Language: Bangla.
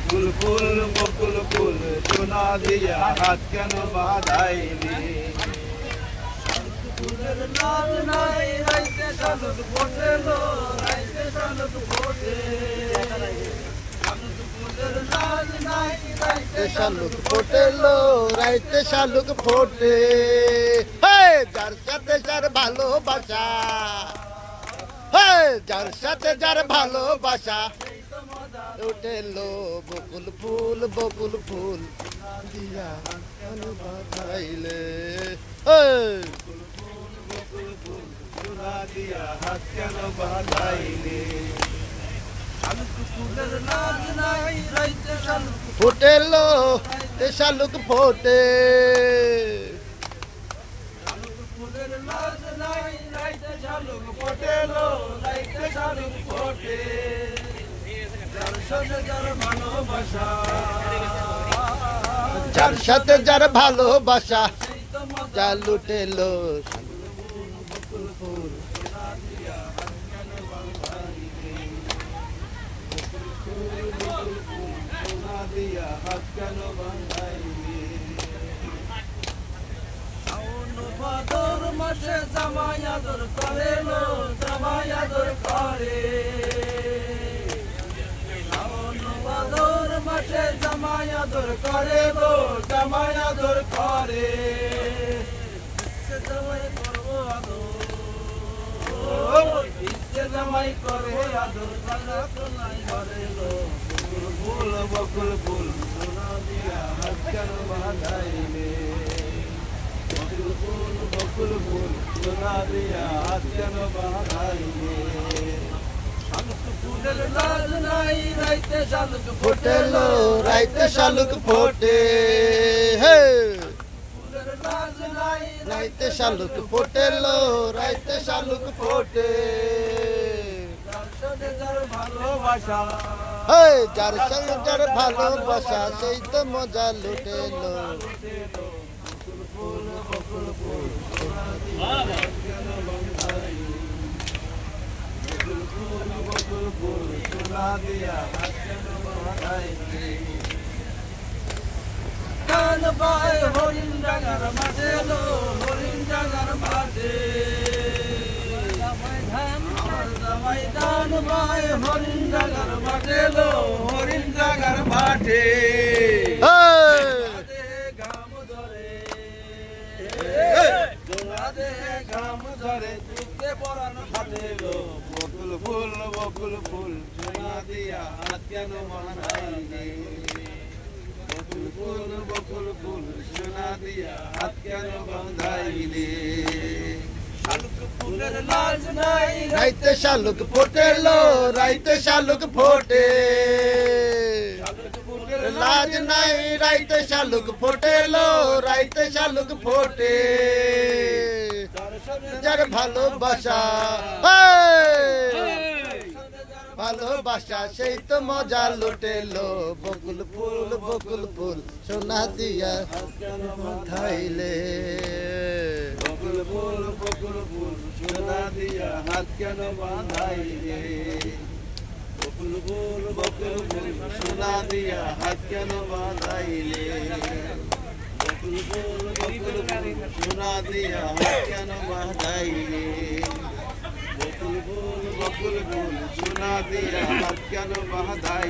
বকুল ফুল সোনা দিয়া হাত কেন বাঁধাইলি ফুলের নাচ নাই রাইতে শালুক ফোটে লো রাইতে শালুক ফোটে ফুলের নাচ নাই রাইতে শালুক ফোটে লো রাইতে শালুক ফোটে যার সাথে যার ভালোবাসা যার সাথে যার ভালোবাসা উঠেলো বকুল ফুল দিয়া বাঁধাইলে দিয়া হাত কেন বাঁধাইলে ফুটেলো শালুক ফোটে যার সাথে যার ভালোবাসা যা লুটেলো মাসে জামাই আদর করে লো জামাই আদর করে মাসে জামাই আদর করে লো জামাই আদর করে জামাই করবো আদর জামাই করে আদর করে লো বকুল ফুল সোনা দিয়া হাত কেন বাঁধাইলে বকুল ফুল সোনা দিয়া হাত কেন বাঁধাইলে ফুলের লাজ নাই রাইতে শালুক ফোটেলো রাইতে শালুক ফোটে ফুলের লাজ নাই রাইতে শালুক ফোটেলো রাইতে শালুক ফোটে যার সাথে যার ভালোবাসা যার সাথে যার ভালোবাসা সেই তো মজা লুটেলো বকুল ফুল সোনা দিয়া হাত কেন বাঁধাইলি গান বাই হরিণ ডাঙ্গার মাঠে লো হরিণ ডাঙ্গার মাঠে জামাই গান বাই হরিণ ডাঙ্গার মাঠে লো হরিণ ডাঙ্গার মাঠে ঘাম ধরে ঘাম ধরে চুপতে পরানো ফাটে লো বকুল ফুল সোনা দিয়া হাত কেন বাঁধাইলি বকুল ফুল সোনা দিয়া হাত কেন বাঁধাইলি শালুক ফুলের লাজ নাই রাইতে শালুক ফোটেলো রাইতে শালুক ফোটে শালুক ফুলের লাজ নাই রাইতে শালুক ফোটেলো রাইতে শালুক ফোটে যার ভালোবাসা ভালোবাসা সেই তো মজা লুটেলো বকুল ফুল সোনা দিয়া বাঁধাইলে বকুল ফুল সোনা দিয়া হাত কেন বাঁধাইলে বকুল ফুল সোনা দিয়া হাত কেন বাঁধাইলে বকুল ফুল সোনা দিয়া হাত কেন বাঁধাইলে বকুল ফুল সোনা দিয়া হাত কেন বাঁধাইলে